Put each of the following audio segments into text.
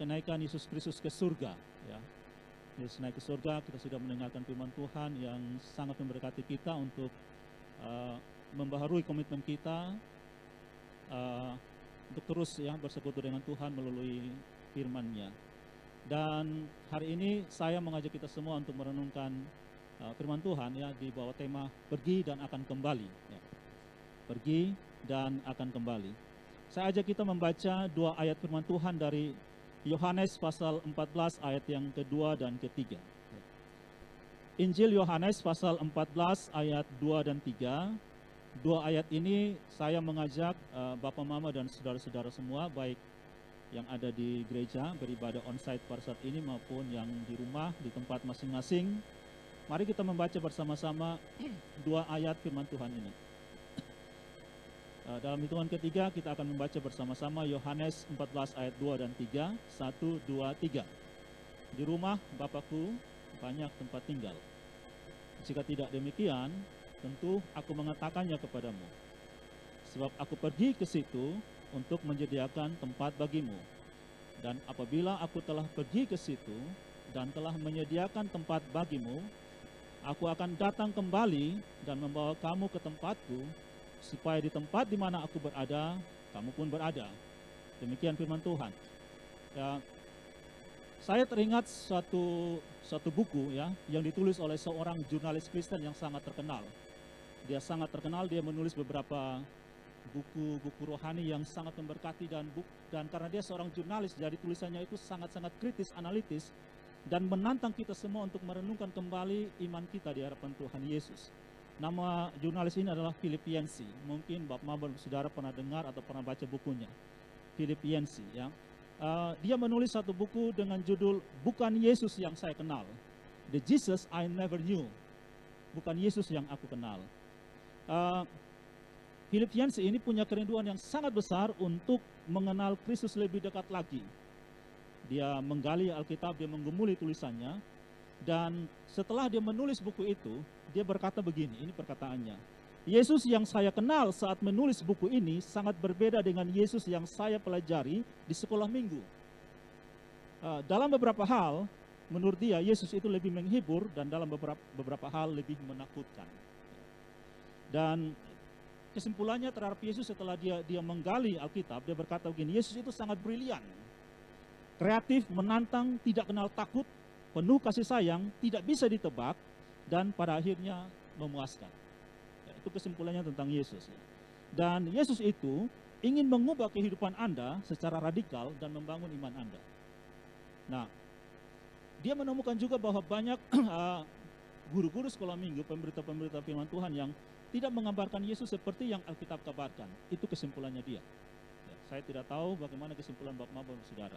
kenaikan Yesus Kristus ke surga. Ya. Yesus naik ke surga, kita sudah mendengarkan firman Tuhan yang sangat memberkati kita untuk membaharui komitmen kita untuk terus ya bersekutu dengan Tuhan melalui firman-Nya. Dan hari ini saya mengajak kita semua untuk merenungkan firman Tuhan ya di bawah tema pergi dan akan kembali. Ya. Pergi dan akan kembali. Saya ajak kita membaca dua ayat firman Tuhan dari Yohanes pasal 14 ayat yang kedua dan ketiga. Injil Yohanes pasal 14 ayat 2 dan 3. Dua ayat ini saya mengajak Bapak Mama dan saudara-saudara semua, baik yang ada di gereja beribadah onsite pada saat ini maupun yang di rumah di tempat masing-masing. Mari kita membaca bersama-sama dua ayat firman Tuhan ini. Dalam hitungan ketiga kita akan membaca bersama-sama Yohanes 14 ayat 2 dan 3. 1, 2, 3. Di rumah Bapakku banyak tempat tinggal. Jika tidak demikian, tentu aku mengatakannya kepadamu. Sebab aku pergi ke situ untuk menyediakan tempat bagimu. Dan apabila aku telah pergi ke situ dan telah menyediakan tempat bagimu, aku akan datang kembali dan membawa kamu ke tempatku, supaya di tempat di mana aku berada, kamu pun berada. Demikian firman Tuhan. Ya, saya teringat suatu buku ya yang ditulis oleh seorang jurnalis Kristen yang sangat terkenal. Dia sangat terkenal, dia menulis beberapa buku-buku rohani yang sangat memberkati dan karena dia seorang jurnalis, jadi tulisannya itu sangat-sangat kritis, analitis, dan menantang kita semua untuk merenungkan kembali iman kita di hadapan Tuhan Yesus. Nama jurnalis ini adalah Philip Yancey. Mungkin Bapak Mabel saudara pernah dengar atau pernah baca bukunya. Philip Yancey ya. Dia menulis satu buku dengan judul Bukan Yesus yang saya kenal. The Jesus I Never Knew. Bukan Yesus yang aku kenal. Philip Yancey ini punya kerinduan yang sangat besar untuk mengenal Kristus lebih dekat lagi. Dia menggali Alkitab, dia menggumuli tulisannya, dan setelah dia menulis buku itu, dia berkata begini, ini perkataannya. Yesus yang saya kenal saat menulis buku ini sangat berbeda dengan Yesus yang saya pelajari di sekolah minggu. Dalam beberapa hal, menurut dia, Yesus itu lebih menghibur dan dalam beberapa hal lebih menakutkan. Dan kesimpulannya terhadap Yesus setelah dia menggali Alkitab, dia berkata begini, Yesus itu sangat brilian, kreatif, menantang, tidak kenal takut, penuh kasih sayang, tidak bisa ditebak, dan pada akhirnya memuaskan. Ya, itu kesimpulannya tentang Yesus. Ya. Dan Yesus itu ingin mengubah kehidupan Anda secara radikal dan membangun iman Anda. Nah, dia menemukan juga bahwa banyak guru-guru sekolah minggu, pemberita-pemberita firman Tuhan yang tidak mengabarkan Yesus seperti yang Alkitab kabarkan. Itu kesimpulannya dia. Ya, saya tidak tahu bagaimana kesimpulan Bapak Mabel saudara.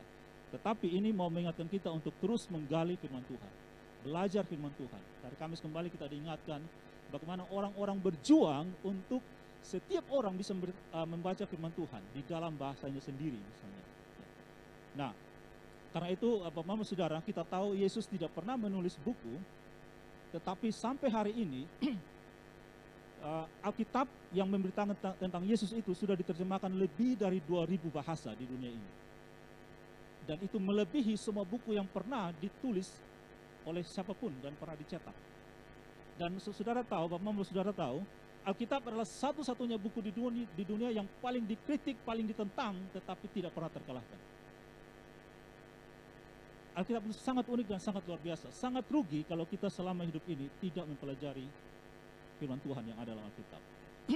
Tetapi ini mau mengingatkan kita untuk terus menggali firman Tuhan, belajar firman Tuhan. Dari Kamis kembali kita diingatkan bagaimana orang-orang berjuang untuk setiap orang bisa membaca firman Tuhan di dalam bahasanya sendiri misalnya. Nah, karena itu Bapak Mama Saudara, kita tahu Yesus tidak pernah menulis buku, tetapi sampai hari ini Alkitab yang memberitakan tentang Yesus itu sudah diterjemahkan lebih dari 2000 bahasa di dunia ini. Dan itu melebihi semua buku yang pernah ditulis oleh siapapun dan pernah dicetak. Dan saudara tahu, Bapak Mama saudara tahu, Alkitab adalah satu-satunya buku di dunia yang paling dikritik, paling ditentang, tetapi tidak pernah terkalahkan. Alkitab itu sangat unik dan sangat luar biasa. Sangat rugi kalau kita selama hidup ini tidak mempelajari firman Tuhan yang ada dalam Alkitab.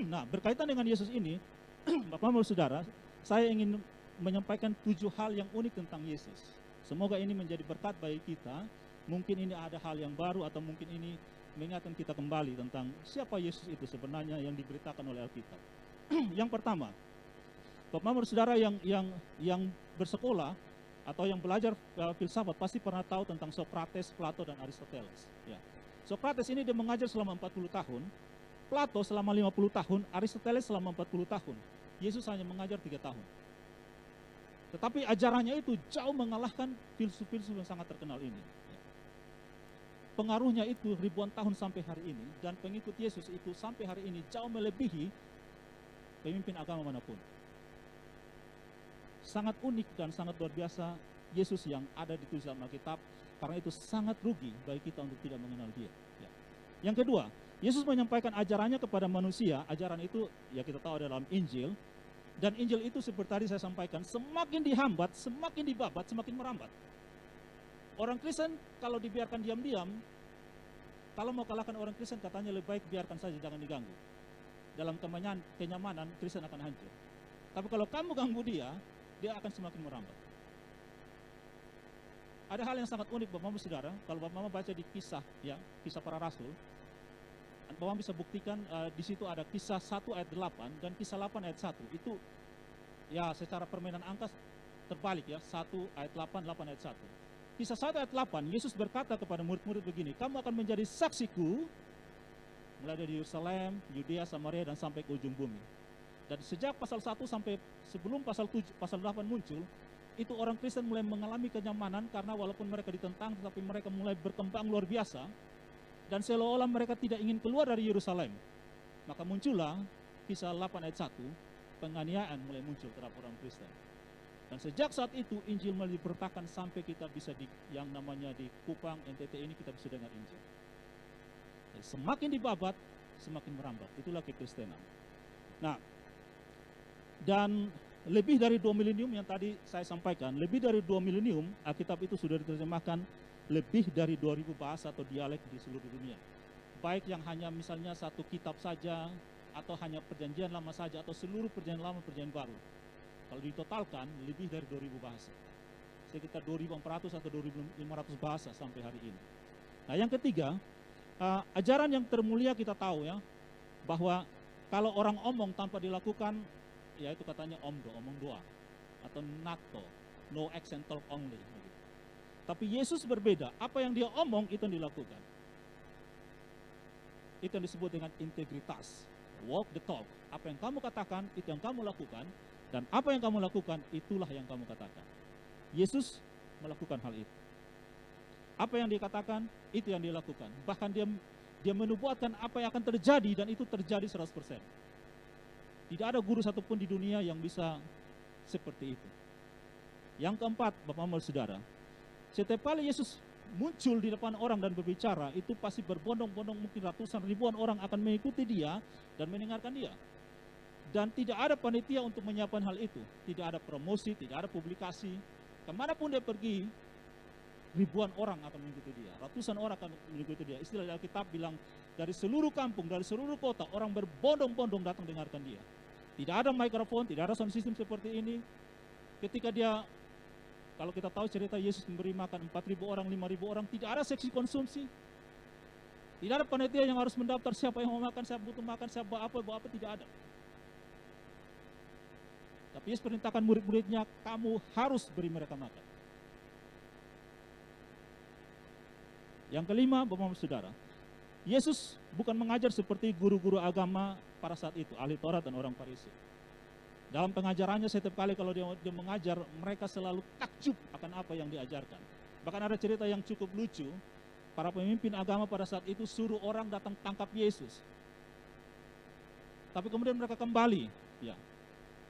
Nah, berkaitan dengan Yesus ini, Bapak Mama saudara, saya ingin menyampaikan 7 hal yang unik tentang Yesus. Semoga ini menjadi berkat bagi kita. Mungkin ini ada hal yang baru atau mungkin ini mengingatkan kita kembali tentang siapa Yesus itu sebenarnya yang diberitakan oleh Alkitab. Yang pertama, Bapak Mama saudara yang bersekolah atau yang belajar filsafat pasti pernah tahu tentang Socrates, Plato, dan Aristoteles. Ya. Socrates ini dia mengajar selama 40 tahun, Plato selama 50 tahun, Aristoteles selama 40 tahun. Yesus hanya mengajar 3 tahun. Tetapi ajarannya itu jauh mengalahkan filsuf-filsuf yang sangat terkenal ini. Pengaruhnya itu ribuan tahun sampai hari ini, dan pengikut Yesus itu sampai hari ini jauh melebihi pemimpin agama manapun. Sangat unik dan sangat luar biasa Yesus yang ada ditulis dalam Alkitab, karena itu sangat rugi bagi kita untuk tidak mengenal dia. Ya. Yang kedua, Yesus menyampaikan ajarannya kepada manusia. Ajaran itu ya kita tahu dalam Injil, dan Injil itu seperti tadi saya sampaikan, semakin dihambat, semakin dibabat, semakin merambat. Orang Kristen kalau dibiarkan diam-diam, kalau mau kalahkan orang Kristen katanya lebih baik biarkan saja, jangan diganggu. Dalam kenyamanan Kristen akan hancur. Tapi kalau kamu ganggu dia akan semakin merambat. Ada hal yang sangat unik Bapak-Bapak Saudara, kalau Bapak-Bapak baca di kisah para rasul, Bapak bisa buktikan di situ ada kisah 1 ayat 8 dan kisah 8 ayat 1. Itu ya secara permainan angka terbalik ya, 1 ayat 8, 8 ayat 1. Kisah 1 ayat 8, Yesus berkata kepada murid-murid begini, kamu akan menjadi saksiku mulai dari Yerusalem, Yudea, Samaria, dan sampai ke ujung bumi. Dan sejak pasal 1 sampai sebelum pasal 8 muncul, itu orang Kristen mulai mengalami kenyamanan karena walaupun mereka ditentang, tetapi mereka mulai berkembang luar biasa. Dan seolah-olah mereka tidak ingin keluar dari Yerusalem. Maka muncullah kisah 8 ayat 1, penganiayaan mulai muncul terhadap orang Kristen. Dan sejak saat itu Injil mulai diberitakan sampai kita bisa yang namanya di Kupang, NTT ini kita bisa dengar Injil. Jadi semakin dibabat, semakin merambat. Itulah kekristenan. Nah, dan lebih dari 2 milenium yang tadi saya sampaikan, lebih dari 2 milenium Alkitab itu sudah diterjemahkan lebih dari 2000 bahasa atau dialek di seluruh dunia. Baik yang hanya misalnya satu kitab saja, atau hanya perjanjian lama saja, atau seluruh perjanjian lama, perjanjian baru. Kalau ditotalkan lebih dari 2000 bahasa. Sekitar 2400 atau 2500 bahasa sampai hari ini. Nah yang ketiga, ajaran yang termulia kita tahu ya, bahwa kalau orang omong tanpa dilakukan, ya itu katanya omdo, omong doa. Atau nato, no action talk only. Tapi Yesus berbeda, apa yang dia omong itu yang dilakukan. Itu yang disebut dengan integritas. Walk the talk. Apa yang kamu katakan, itu yang kamu lakukan. Dan apa yang kamu lakukan, itulah yang kamu katakan. Yesus melakukan hal itu. Apa yang dia katakan, itu yang dia lakukan. Bahkan dia menubuatkan apa yang akan terjadi, dan itu terjadi 100%. Tidak ada guru satupun di dunia yang bisa seperti itu. Yang keempat, Bapak-Bapak Saudara, setiap kali Yesus muncul di depan orang dan berbicara, itu pasti berbondong-bondong, mungkin ratusan ribuan orang akan mengikuti dia dan mendengarkan dia. Dan tidak ada panitia untuk menyiapkan hal itu. Tidak ada promosi, tidak ada publikasi. Kemanapun dia pergi, ribuan orang akan mengikuti dia. Ratusan orang akan mengikuti dia. Istilah Alkitab bilang, dari seluruh kampung, dari seluruh kota, orang berbondong-bondong datang dengarkan dia. Tidak ada mikrofon, tidak ada sound system seperti ini. Ketika dia, kalau kita tahu cerita Yesus memberi makan 4.000 orang, 5.000 orang, tidak ada seksi konsumsi. Tidak ada panitia yang harus mendaftar siapa yang mau makan, siapa butuh makan, siapa bawa apa, tidak ada. Tapi Yesus perintahkan murid-muridnya, kamu harus beri mereka makan. Yang kelima, Bapak-Bapak Saudara, Yesus bukan mengajar seperti guru-guru agama pada saat itu, ahli Taurat dan orang Farisi. Dalam pengajarannya setiap kali kalau dia mengajar, mereka selalu takjub akan apa yang diajarkan. Bahkan ada cerita yang cukup lucu, para pemimpin agama pada saat itu suruh orang datang tangkap Yesus. Tapi kemudian mereka kembali, ya.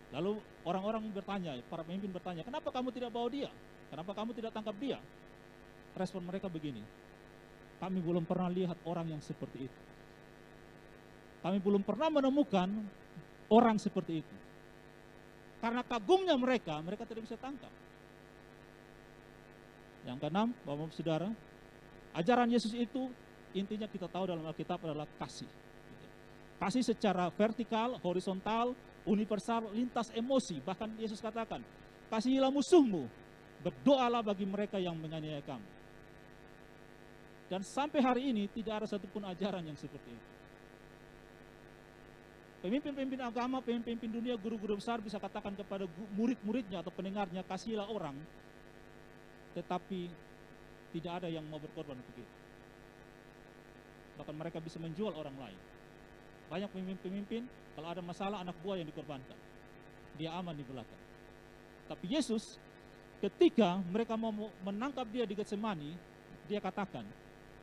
Lalu orang-orang bertanya, para pemimpin bertanya, kenapa kamu tidak bawa dia? Kenapa kamu tidak tangkap dia? Respon mereka begini, kami belum pernah lihat orang yang seperti itu. Kami belum pernah menemukan orang seperti itu. Karena kagumnya mereka tidak bisa tangkap. Yang keenam, Bapak-Bapak Saudara, ajaran Yesus itu intinya kita tahu dalam Alkitab adalah kasih. Kasih secara vertikal, horizontal, universal, lintas emosi. Bahkan Yesus katakan, kasihilah musuhmu, berdoalah bagi mereka yang menganiaya kamu. Dan sampai hari ini tidak ada satupun ajaran yang seperti itu. Pemimpin-pemimpin agama, pemimpin dunia, guru-guru besar bisa katakan kepada murid-muridnya atau pendengarnya, kasihilah orang, tetapi tidak ada yang mau berkorban untuk itu. Bahkan mereka bisa menjual orang lain. Banyak pemimpin-pemimpin, kalau ada masalah anak buah yang dikorbankan. Dia aman di belakang. Tapi Yesus, ketika mereka mau menangkap dia di Getsemani, dia katakan,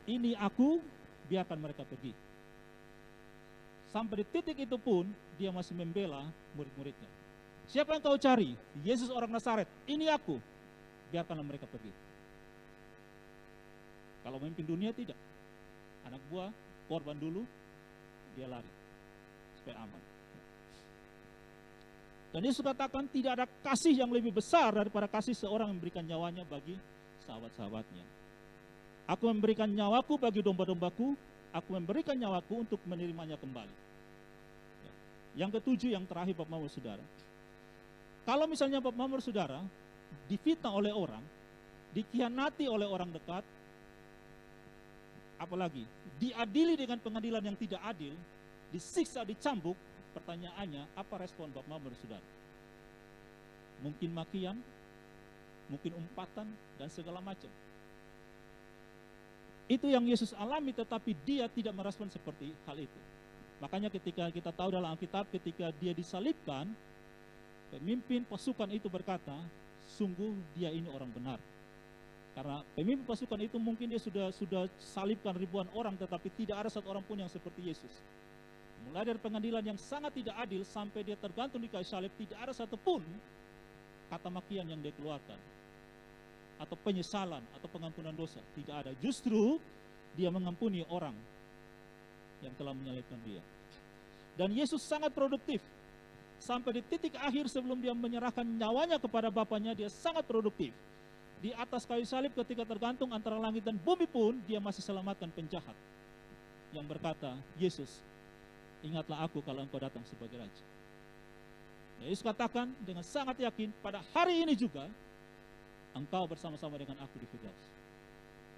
ini aku, biarkan mereka pergi. Sampai di titik itu pun, dia masih membela murid-muridnya. Siapa yang kau cari? Yesus orang Nazaret, ini aku. biarkanlah mereka pergi. Kalau memimpin dunia tidak. Anak buah korban dulu, dia lari supaya aman. Dan Yesus katakan tidak ada kasih yang lebih besar daripada kasih seorang yang memberikan nyawanya bagi sahabat-sahabatnya. Aku memberikan nyawaku bagi domba-dombaku, aku memberikan nyawaku untuk menerimanya kembali. Ya. Yang ketujuh, yang terakhir Bapak Mama Saudara. Kalau misalnya Bapak Mama Saudara difitnah oleh orang, dikhianati oleh orang dekat, apalagi diadili dengan pengadilan yang tidak adil, disiksa, dicambuk, pertanyaannya, apa respon Bapak Mama Saudara? Mungkin makian, mungkin umpatan, dan segala macam. Itu yang Yesus alami, tetapi dia tidak merespon seperti hal itu. Makanya ketika kita tahu dalam Alkitab, ketika dia disalibkan, pemimpin pasukan itu berkata, sungguh dia ini orang benar. Karena pemimpin pasukan itu mungkin dia sudah salibkan ribuan orang, tetapi tidak ada satu orang pun yang seperti Yesus. Mulai dari pengadilan yang sangat tidak adil sampai dia tergantung di kayu salib, tidak ada satupun kata makian yang dia keluarkan, atau penyesalan, atau pengampunan dosa. Tidak ada. Justru dia mengampuni orang yang telah menyalibkan dia. Dan Yesus sangat produktif. Sampai di titik akhir sebelum dia menyerahkan nyawanya kepada Bapaknya, dia sangat produktif. Di atas kayu salib ketika tergantung antara langit dan bumi pun, dia masih selamatkan penjahat yang berkata, Yesus, ingatlah aku kalau engkau datang sebagai Raja. Yesus katakan dengan sangat yakin, pada hari ini juga, engkau bersama-sama dengan aku di Firdaus.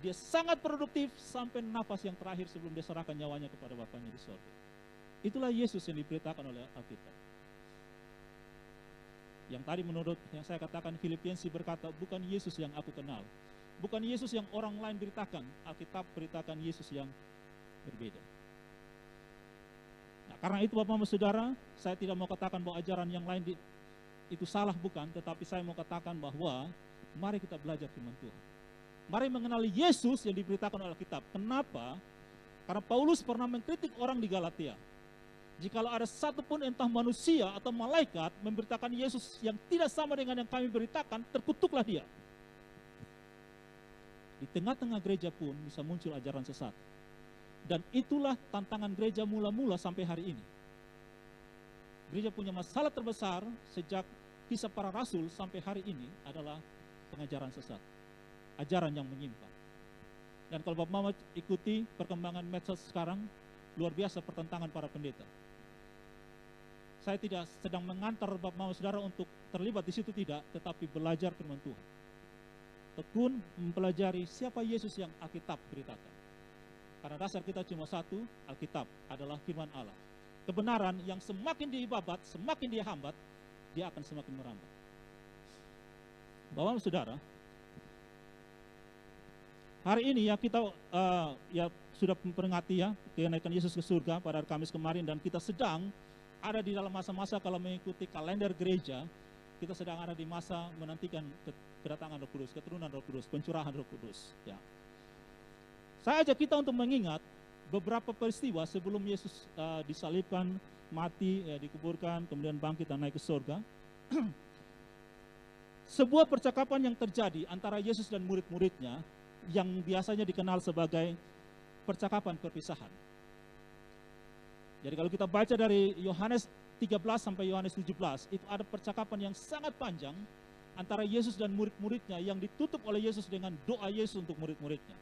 Dia sangat produktif sampai nafas yang terakhir sebelum dia serahkan nyawanya kepada Bapaknya di surga. Itulah Yesus yang diberitakan oleh Alkitab. Yang tadi menurut yang saya katakan, Filipensi berkata, bukan Yesus yang aku kenal. Bukan Yesus yang orang lain beritakan. Alkitab beritakan Yesus yang berbeda. Nah, karena itu Bapak Ibu Saudara, saya tidak mau katakan bahwa ajaran yang lain itu salah, bukan. Tetapi saya mau katakan bahwa mari kita belajar firman Tuhan. Mari mengenali Yesus yang diberitakan oleh Alkitab. Kenapa? Karena Paulus pernah mengkritik orang di Galatia. Jikalau ada satupun entah manusia atau malaikat memberitakan Yesus yang tidak sama dengan yang kami beritakan, terkutuklah dia. Di tengah-tengah gereja pun bisa muncul ajaran sesat. Dan itulah tantangan gereja mula-mula sampai hari ini. Gereja punya masalah terbesar sejak kisah para rasul sampai hari ini adalah pengajaran sesat. Ajaran yang menyimpang. Dan kalau Bapak Mama ikuti perkembangan medsos sekarang, luar biasa pertentangan para pendeta. Saya tidak sedang mengantar Bapak Mama Saudara untuk terlibat di situ, tidak, tetapi belajar firman Tuhan. Tekun mempelajari siapa Yesus yang Alkitab beritakan. Karena dasar kita cuma satu, Alkitab adalah firman Allah. Kebenaran yang semakin diibabat, semakin dia hambat, dia akan semakin merambat. Bapak Saudara, hari ini ya kita ya sudah memperingati ya kenaikan Yesus ke surga pada hari Kamis kemarin, dan kita sedang ada di dalam masa-masa, kalau mengikuti kalender gereja, kita sedang ada di masa menantikan kedatangan Roh Kudus, keturunan Roh Kudus, pencurahan Roh Kudus. Ya. Saya ajak kita untuk mengingat beberapa peristiwa sebelum Yesus disalibkan, mati, dikuburkan, kemudian bangkit dan naik ke surga. Sebuah percakapan yang terjadi antara Yesus dan murid-muridnya yang biasanya dikenal sebagai percakapan perpisahan. Jadi kalau kita baca dari Yohanes 13 sampai Yohanes 17, itu ada percakapan yang sangat panjang antara Yesus dan murid-muridnya yang ditutup oleh Yesus dengan doa Yesus untuk murid-muridnya.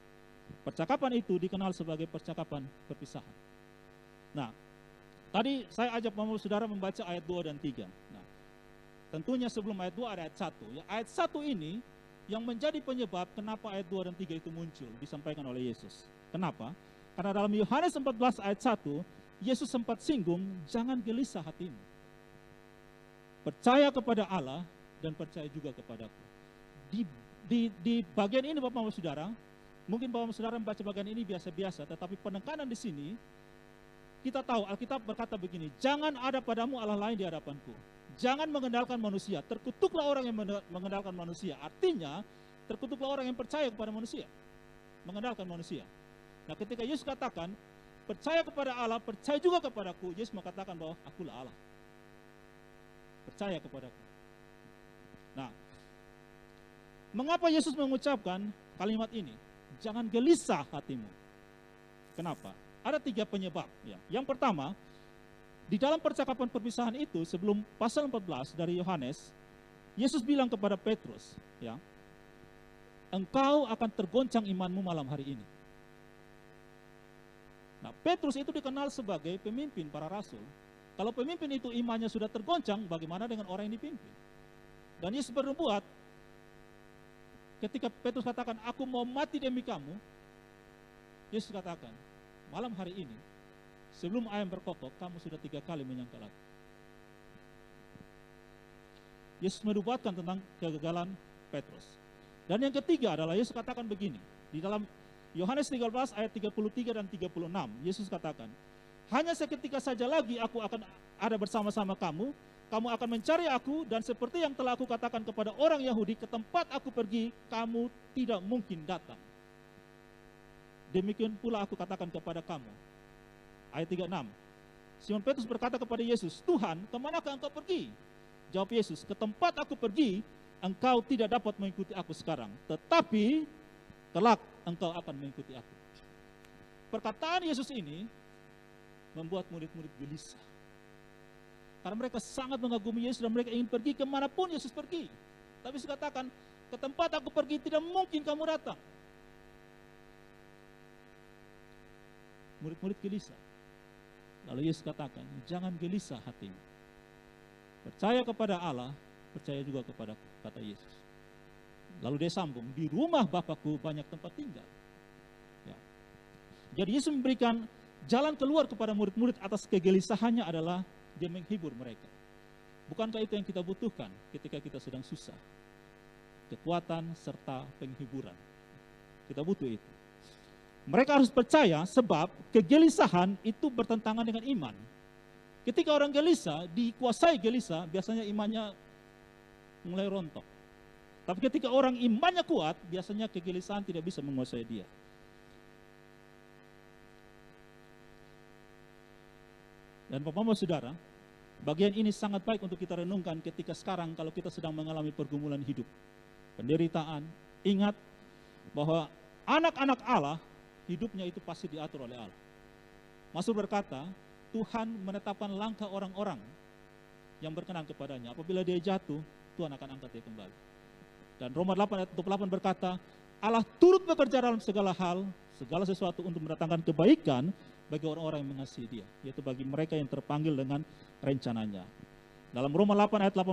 Percakapan itu dikenal sebagai percakapan perpisahan. Nah, tadi saya ajak Bapak Saudara membaca ayat 2 dan 3. Nah, tentunya sebelum ayat 2 ada ayat 1. Ya, ayat 1 ini yang menjadi penyebab kenapa ayat 2 dan 3 itu muncul, disampaikan oleh Yesus. Kenapa? Karena dalam Yohanes 14 ayat 1, Yesus sempat singgung, jangan gelisah hatimu. Percaya kepada Allah dan percaya juga kepadaku. Di bagian ini Bapak Ibu Saudara, mungkin Bapak Ibu Saudara membaca bagian ini biasa-biasa, tetapi penekanan di sini, kita tahu Alkitab berkata begini, jangan ada padamu Allah lain di hadapanku. Jangan mengandalkan manusia, terkutuklah orang yang mengandalkan manusia. Artinya, terkutuklah orang yang percaya kepada manusia, mengandalkan manusia. Nah, ketika Yesus katakan, percaya kepada Allah, percaya juga kepadaku, Yesus mengatakan bahwa akulah Allah. Percaya kepadaku. Nah, Mengapa Yesus mengucapkan kalimat ini? Jangan gelisah hatimu. Kenapa? Ada 3 penyebab. Ya. Yang pertama, di dalam percakapan perpisahan itu, sebelum pasal 14 dari Yohanes, Yesus bilang kepada Petrus, ya, engkau akan tergoncang imanmu malam hari ini. Nah, Petrus itu dikenal sebagai pemimpin para rasul. Kalau pemimpin itu imannya sudah tergoncang, bagaimana dengan orang yang dipimpin? Dan Yesus bernubuat, ketika Petrus katakan, aku mau mati demi kamu, Yesus katakan, malam hari ini, sebelum ayam berkokok, kamu sudah 3 kali menyangkal aku. Yesus menubuatkan tentang kegagalan Petrus. Dan yang ketiga adalah Yesus katakan begini, di dalam Yohanes 13 ayat 33 dan 36, Yesus katakan, hanya seketika saja lagi aku akan ada bersama-sama kamu, kamu akan mencari aku, dan seperti yang telah aku katakan kepada orang Yahudi, ke tempat aku pergi, kamu tidak mungkin datang. Demikian pula aku katakan kepada kamu. Ayat 36. Simon Petrus berkata kepada Yesus, Tuhan, kemanakah engkau pergi? Jawab Yesus, ke tempat aku pergi, engkau tidak dapat mengikuti aku sekarang, tetapi kelak engkau akan mengikuti aku. Perkataan Yesus ini membuat murid-murid gelisah. Karena mereka sangat mengagumi Yesus dan mereka ingin pergi kemanapun Yesus pergi. Tapi Yesus katakan, ke tempat aku pergi tidak mungkin kamu datang. Murid-murid gelisah. Lalu Yesus katakan, jangan gelisah hatimu. Percaya kepada Allah, percaya juga kepada kata Yesus. Lalu dia sambung, di rumah Bapakku banyak tempat tinggal. Ya. Jadi Yesus memberikan jalan keluar kepada murid-murid atas kegelisahannya adalah dia menghibur mereka. Bukankah itu yang kita butuhkan ketika kita sedang susah? Kekuatan serta penghiburan. Kita butuh itu. Mereka harus percaya sebab kegelisahan itu bertentangan dengan iman. Ketika orang gelisah, dikuasai gelisah, biasanya imannya mulai rontok. Tapi ketika orang imannya kuat, biasanya kegelisahan tidak bisa menguasai dia. Dan Bapak-Bapak Saudara, bagian ini sangat baik untuk kita renungkan ketika sekarang kalau kita sedang mengalami pergumulan hidup, penderitaan. Ingat bahwa anak-anak Allah, hidupnya itu pasti diatur oleh Allah. Mazmur berkata, Tuhan menetapkan langkah orang-orang yang berkenan kepadanya. Apabila dia jatuh, Tuhan akan angkat dia kembali. Dan Roma 8 ayat 28 berkata, Allah turut bekerja dalam segala hal, segala sesuatu untuk mendatangkan kebaikan bagi orang-orang yang mengasihi dia, yaitu bagi mereka yang terpanggil dengan rencananya. Dalam Roma 8 ayat 18,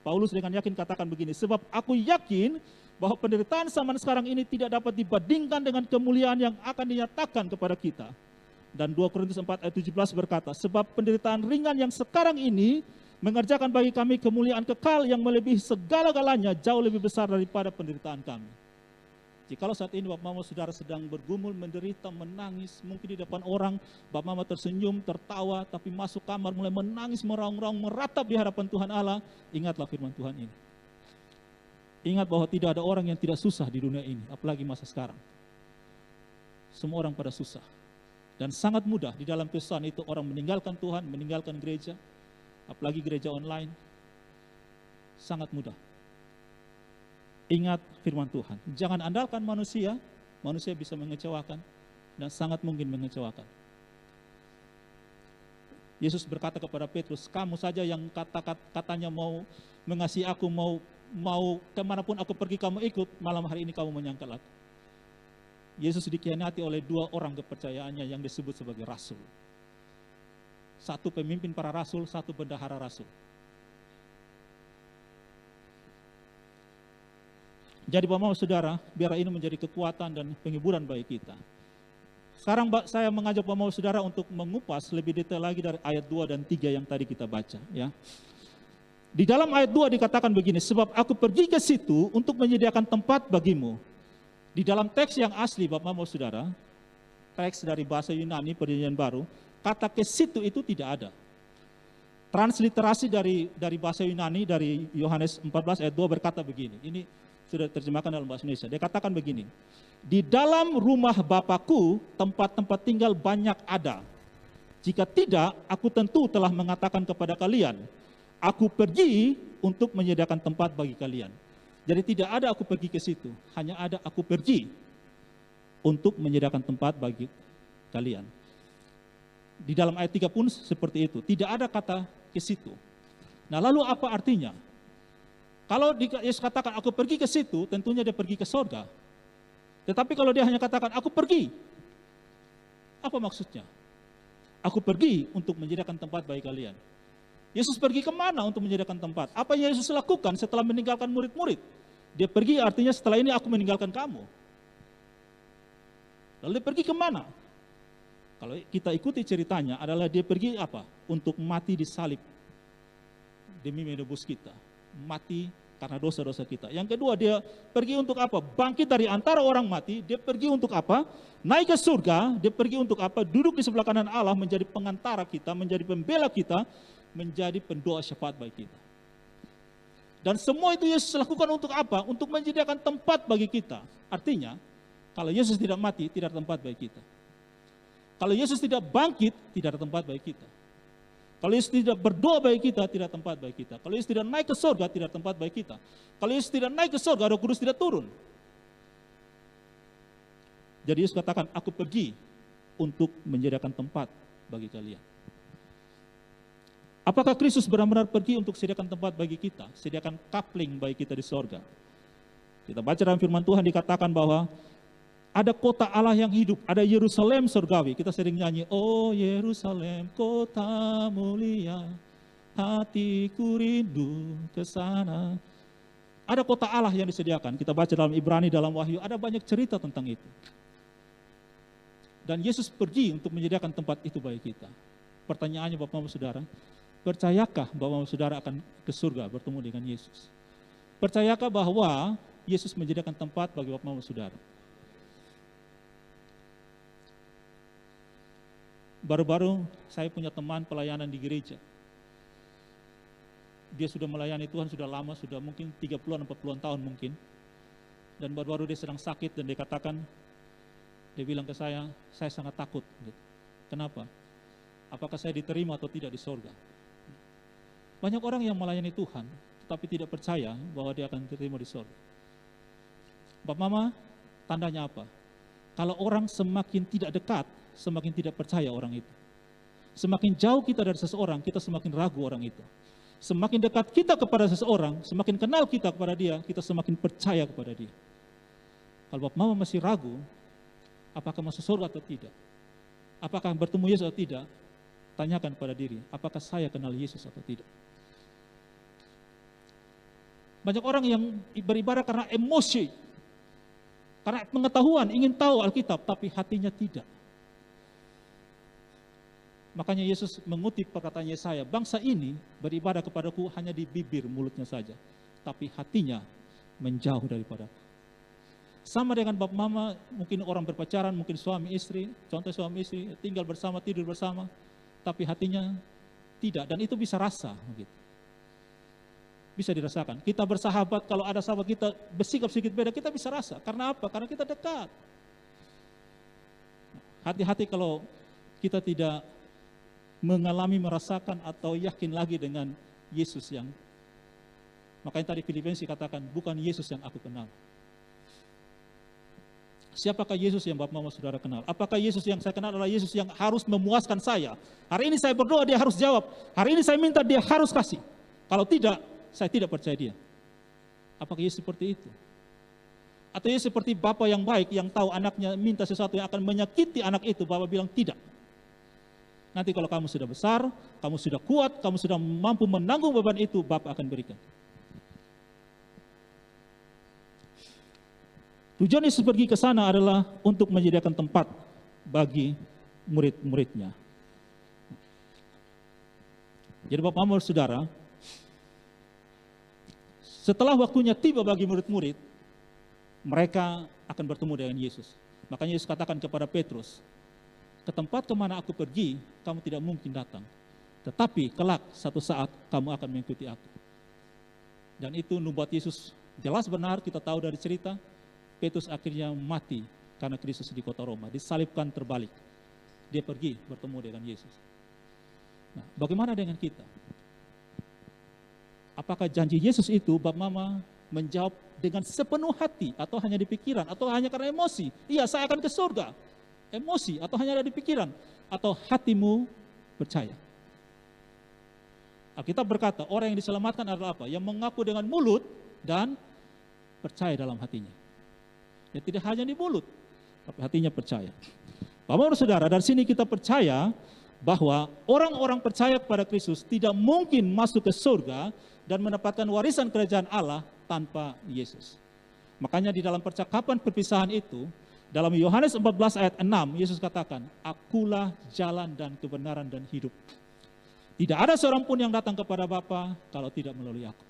Paulus dengan yakin katakan begini, sebab aku yakin bahwa penderitaan zaman sekarang ini tidak dapat dibandingkan dengan kemuliaan yang akan dinyatakan kepada kita. Dan 2 Korintus 4 ayat 17 berkata, sebab penderitaan ringan yang sekarang ini mengerjakan bagi kami kemuliaan kekal yang melebihi segala-galanya, jauh lebih besar daripada penderitaan kami. Jikalau saat ini Bapak Mama Saudara sedang bergumul, menderita, menangis, mungkin di depan orang, Bapak Mama tersenyum, tertawa, tapi masuk kamar mulai menangis, meraung-raung, meratap di hadapan Tuhan Allah, ingatlah firman Tuhan ini. Ingat bahwa tidak ada orang yang tidak susah di dunia ini, apalagi masa sekarang. Semua orang pada susah. Dan sangat mudah di dalam kesusahan itu orang meninggalkan Tuhan, meninggalkan gereja, apalagi gereja online. Sangat mudah. Ingat firman Tuhan. Jangan andalkan manusia, manusia bisa mengecewakan dan sangat mungkin mengecewakan. Yesus berkata kepada Petrus, kamu saja yang katanya mau mengasihi aku, mau kemanapun aku pergi kamu ikut, malam hari ini kamu menyangkal aku. Yesus dikhianati oleh 2 orang kepercayaannya yang disebut sebagai rasul. Satu pemimpin para rasul, satu bendahara rasul. Jadi Bapak Saudara, biar ini menjadi kekuatan dan penghiburan bagi kita. Sekarang saya mengajak Bapak Saudara untuk mengupas lebih detail lagi dari ayat 2 dan 3 yang tadi kita baca. Ya. Di dalam ayat 2 dikatakan begini, sebab aku pergi ke situ untuk menyediakan tempat bagimu. Di dalam teks yang asli Bapak Saudara, teks dari bahasa Yunani Perjanjian Baru, kata ke situ itu tidak ada. Transliterasi dari bahasa Yunani dari Yohanes 14 ayat 2 berkata begini, ini sudah terjemahkan dalam bahasa Indonesia. Dia katakan begini, di dalam rumah Bapakku tempat-tempat tinggal banyak ada. Jika tidak, aku tentu telah mengatakan kepada kalian, aku pergi untuk menyediakan tempat bagi kalian. Jadi tidak ada aku pergi ke situ, hanya ada aku pergi untuk menyediakan tempat bagi kalian. Di dalam ayat 3 pun seperti itu, tidak ada kata ke situ. Nah, lalu apa artinya? Kalau Yesus katakan aku pergi ke situ, tentunya dia pergi ke sorga. Tetapi kalau dia hanya katakan aku pergi, apa maksudnya? Aku pergi untuk menyediakan tempat bagi kalian. Yesus pergi kemana untuk menyediakan tempat? Apa yang Yesus lakukan setelah meninggalkan murid-murid? Dia pergi artinya setelah ini aku meninggalkan kamu. Lalu dia pergi kemana? Kalau kita ikuti ceritanya adalah dia pergi apa? Untuk mati di salib demi menebus kita. Mati karena dosa-dosa kita. Yang kedua, dia pergi untuk apa? Bangkit dari antara orang mati. Dia pergi untuk apa? Naik ke surga. Dia pergi untuk apa? Duduk di sebelah kanan Allah, menjadi pengantara kita, menjadi pembela kita, menjadi pendoa syafaat bagi kita. Dan semua itu Yesus lakukan untuk apa? Untuk menyediakan tempat bagi kita. Artinya, kalau Yesus tidak mati, tidak ada tempat bagi kita. Kalau Yesus tidak bangkit, tidak ada tempat bagi kita. Kalau Yesus tidak berdoa bagi kita, tidak ada tempat bagi kita. Kalau Yesus tidak naik ke surga, tidak ada tempat bagi kita. Kalau Yesus tidak naik ke surga, Roh Kudus tidak turun. Jadi Yesus katakan, aku pergi untuk menyediakan tempat bagi kalian. Apakah Kristus benar-benar pergi untuk sediakan tempat bagi kita? Sediakan coupling bagi kita di surga. Kita baca dalam firman Tuhan dikatakan bahwa ada kota Allah yang hidup, ada Yerusalem surgawi. Kita sering nyanyi, oh Yerusalem kota mulia, hatiku rindu ke sana. Ada kota Allah yang disediakan. Kita baca dalam Ibrani, dalam Wahyu, ada banyak cerita tentang itu. Dan Yesus pergi untuk menyediakan tempat itu bagi kita. Pertanyaannya Bapak Ibu Saudara, percayakah bahwa saudara akan ke surga bertemu dengan Yesus? Percayakah bahwa Yesus menyediakan tempat bagi Bapak Ibu Saudara? Baru-baru saya punya teman pelayanan di gereja. Dia sudah melayani Tuhan sudah lama, sudah mungkin 30-an, 40-an tahun mungkin. Dan baru-baru dia sedang sakit dan dia katakan, dia bilang ke saya sangat takut. Kenapa? Apakah saya diterima atau tidak di surga? Banyak orang yang melayani Tuhan, tetapi tidak percaya bahwa dia akan diterima di surga. Bapak Mama, tandanya apa? Kalau orang semakin tidak dekat, semakin tidak percaya orang itu. Semakin jauh kita dari seseorang, kita semakin ragu orang itu. Semakin dekat kita kepada seseorang, semakin kenal kita kepada dia, kita semakin percaya kepada dia. Kalau Bapak Mama masih ragu, apakah masuk surga atau tidak? Apakah bertemu Yesus atau tidak? Tanyakan pada diri, apakah saya kenal Yesus atau tidak? Banyak orang yang beribadah karena emosi, karena pengetahuan, ingin tahu Alkitab, tapi hatinya tidak. Makanya Yesus mengutip perkataan Yesaya, bangsa ini beribadah kepadaku hanya di bibir mulutnya saja, tapi hatinya menjauh daripadaku. Sama dengan Bapak Mama, mungkin orang berpacaran, mungkin suami istri, contoh suami istri, tinggal bersama, tidur bersama, tapi hatinya tidak, dan itu bisa rasa. Gitu. Bisa dirasakan. Kita bersahabat, kalau ada sahabat kita bersikap sedikit beda, kita bisa rasa. Karena apa? Karena kita dekat. Hati-hati kalau kita tidak mengalami, merasakan, atau yakin lagi dengan Yesus yang, makanya tadi Filipensi katakan, bukan Yesus yang aku kenal. Siapakah Yesus yang Bapak Mama Saudara kenal? Apakah Yesus yang saya kenal adalah Yesus yang harus memuaskan saya? Hari ini saya berdoa, dia harus jawab. Hari ini saya minta, dia harus kasih. Kalau tidak, saya tidak percaya dia. Apakah Yesus seperti itu? Atau Yesus seperti Bapa yang baik, yang tahu anaknya minta sesuatu yang akan menyakiti anak itu, Bapa bilang tidak. Nanti kalau kamu sudah besar, kamu sudah kuat, kamu sudah mampu menanggung beban itu, Bapa akan berikan. Tujuan Yesus pergi ke sana adalah untuk menyediakan tempat bagi murid-muridnya. Jadi Bapak Ibu Saudara, setelah waktunya tiba bagi murid-murid, mereka akan bertemu dengan Yesus. Makanya Yesus katakan kepada Petrus, ke tempat kemana aku pergi, kamu tidak mungkin datang. Tetapi kelak satu saat kamu akan mengikuti aku. Dan itu nubuat Yesus jelas benar, kita tahu dari cerita, Petrus akhirnya mati karena Kristus di kota Roma, disalibkan terbalik. Dia pergi bertemu dengan Yesus. Nah, bagaimana dengan kita? Apakah janji Yesus itu, Bapak Mama, menjawab dengan sepenuh hati atau hanya di pikiran atau hanya karena emosi. Iya, saya akan ke surga. Emosi atau hanya ada di pikiran atau hatimu percaya. Alkitab berkata, orang yang diselamatkan adalah apa? Yang mengaku dengan mulut dan percaya dalam hatinya. Ya, tidak hanya di mulut, tapi hatinya percaya. Bapak dan saudara, dari sini kita percaya bahwa orang-orang percaya kepada Kristus tidak mungkin masuk ke surga dan mendapatkan warisan kerajaan Allah tanpa Yesus. Makanya di dalam percakapan perpisahan itu, dalam Yohanes 14 ayat 6, Yesus katakan, "Akulah jalan dan kebenaran dan hidup. Tidak ada seorang pun yang datang kepada Bapa kalau tidak melalui aku."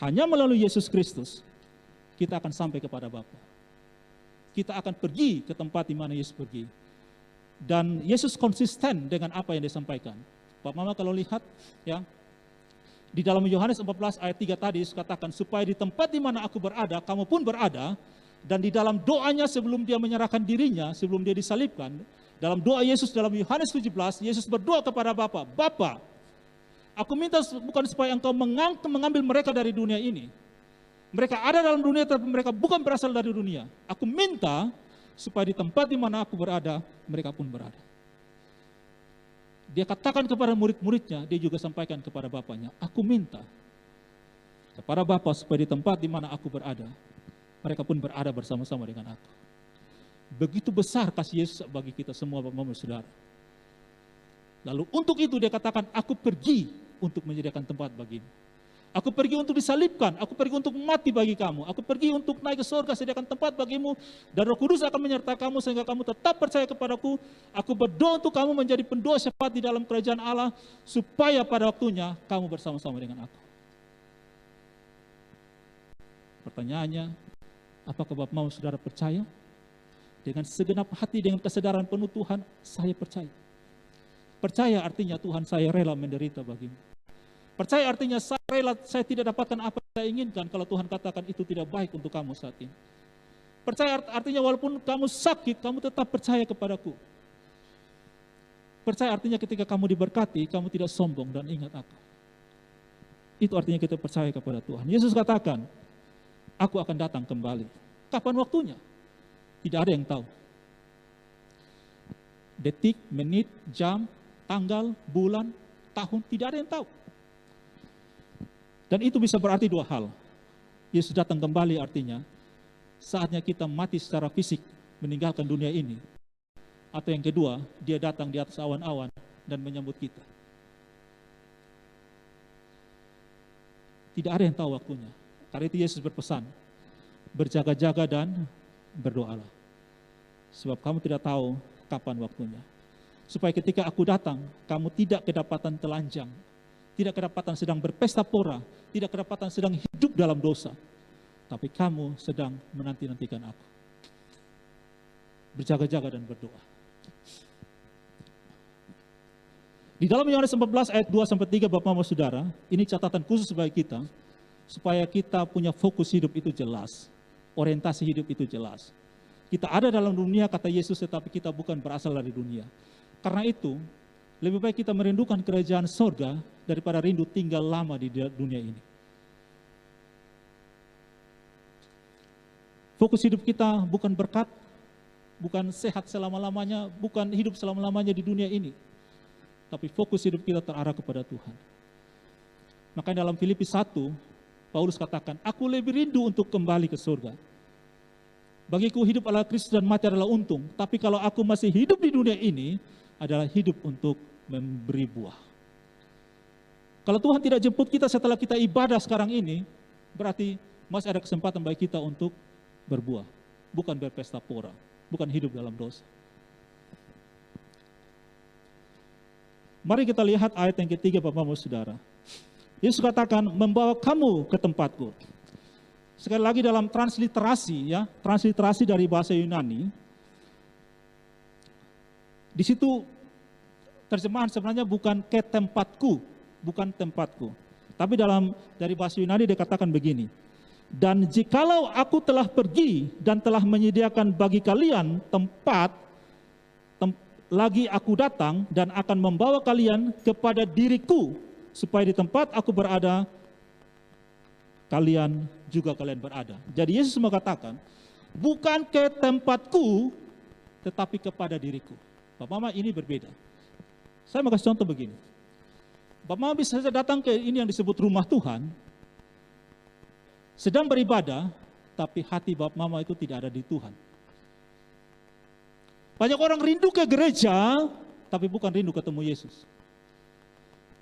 Hanya melalui Yesus Kristus kita akan sampai kepada Bapa. Kita akan pergi ke tempat di mana Yesus pergi. Dan Yesus konsisten dengan apa yang disampaikan. Pak Mama kalau lihat ya, di dalam Yohanes 14 ayat 3 tadi Yesus katakan, supaya di tempat di mana aku berada, kamu pun berada. Dan di dalam doanya sebelum dia menyerahkan dirinya, sebelum dia disalibkan, dalam doa Yesus dalam Yohanes 17, Yesus berdoa kepada Bapa, "Bapa, aku minta bukan supaya engkau mengambil mereka dari dunia ini. Mereka ada dalam dunia tapi mereka bukan berasal dari dunia. Aku minta supaya di tempat di mana aku berada, mereka pun berada." Dia katakan kepada murid-muridnya, dia juga sampaikan kepada Bapaknya, "Aku minta kepada Bapa supaya di tempat di mana aku berada, mereka pun berada bersama-sama dengan aku." Begitu besar kasih Yesus bagi kita semua, Bapak-Bapak, Saudara. Lalu untuk itu dia katakan, "Aku pergi untuk menyediakan tempat bagimu. Aku pergi untuk disalibkan, aku pergi untuk mati bagi kamu, aku pergi untuk naik ke surga, sediakan tempat bagimu, dan Roh Kudus akan menyertai kamu sehingga kamu tetap percaya kepadaku. Aku berdoa untuk kamu menjadi pendoa syafaat di dalam kerajaan Allah, supaya pada waktunya kamu bersama-sama dengan aku." Pertanyaannya, apakah Bapak mau Saudara percaya? Dengan segenap hati, dengan kesadaran penuh, Tuhan, saya percaya. Percaya artinya Tuhan, saya rela menderita bagimu. Percaya artinya saya rela, saya tidak dapatkan apa yang saya inginkan kalau Tuhan katakan itu tidak baik untuk kamu saat ini. Percaya artinya walaupun kamu sakit, kamu tetap percaya kepadaku. Percaya artinya ketika kamu diberkati, kamu tidak sombong dan ingat aku. Itu artinya kita percaya kepada Tuhan. Yesus katakan, "Aku akan datang kembali." Kapan waktunya? Tidak ada yang tahu. Detik, menit, jam, tanggal, bulan, tahun, tidak ada yang tahu. Dan itu bisa berarti dua hal. Yesus datang kembali artinya saatnya kita mati secara fisik, meninggalkan dunia ini. Atau yang kedua, dia datang di atas awan-awan dan menyambut kita. Tidak ada yang tahu waktunya. Karena itu Yesus berpesan, berjaga-jaga dan berdoalah. Sebab kamu tidak tahu kapan waktunya. Supaya ketika aku datang, kamu tidak kedapatan telanjang, tidak kedapatan sedang berpesta pora, tidak kedapatan sedang hidup dalam dosa, tapi kamu sedang menanti-nantikan aku. Berjaga-jaga dan berdoa. Di dalam Yohanes 14 ayat 2-3, Bapak-Bapak Saudara, ini catatan khusus bagi kita, supaya kita punya fokus hidup itu jelas, orientasi hidup itu jelas. Kita ada dalam dunia, kata Yesus, tetapi kita bukan berasal dari dunia. Karena itu, lebih baik kita merindukan kerajaan surga daripada rindu tinggal lama di dunia ini. Fokus hidup kita bukan berkat, bukan sehat selama-lamanya, bukan hidup selama-lamanya di dunia ini. Tapi fokus hidup kita terarah kepada Tuhan. Makanya dalam Filipi 1, Paulus katakan, "Aku lebih rindu untuk kembali ke surga. Bagiku hidup adalah Kristus dan mati adalah untung. Tapi kalau aku masih hidup di dunia ini, adalah hidup untuk memberi buah." Kalau Tuhan tidak jemput kita setelah kita ibadah sekarang ini, berarti masih ada kesempatan bagi kita untuk berbuah. Bukan berpesta pora, bukan hidup dalam dosa. Mari kita lihat ayat yang ketiga, Bapak-Bapak Saudara. Yesus katakan, "Membawa kamu ke tempatku." Sekali lagi dalam transliterasi, ya, transliterasi dari bahasa Yunani, di situ terjemahan sebenarnya bukan "ke tempatku", bukan tempatku. Tapi dari bahasa Yunani dikatakan begini, "Dan jikalau aku telah pergi dan telah menyediakan bagi kalian tempat, lagi aku datang dan akan membawa kalian kepada diriku, supaya di tempat aku berada, kalian berada. Jadi Yesus mengatakan, bukan ke tempatku, tetapi kepada diriku. Bapak Mama, ini berbeda. Saya mau kasih contoh begini. Bapak Mama bisa saja datang ke ini yang disebut rumah Tuhan, sedang beribadah, tapi hati Bapak Mama itu tidak ada di Tuhan. Banyak orang rindu ke gereja, tapi bukan rindu ketemu Yesus.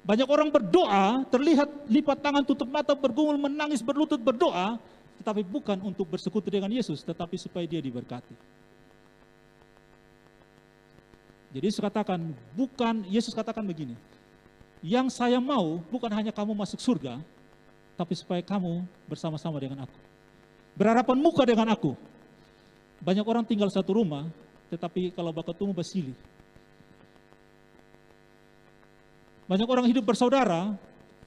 Banyak orang berdoa, terlihat lipat tangan, tutup mata, bergumul, menangis, berlutut, berdoa, tetapi bukan untuk bersekutu dengan Yesus, tetapi supaya dia diberkati. Jadi Yesus katakan begini, yang saya mau bukan hanya kamu masuk surga, tapi supaya kamu bersama-sama dengan aku. Berhadapan muka dengan aku. Banyak orang tinggal satu rumah, tetapi kalau ketemu bersilih. Banyak orang hidup bersaudara,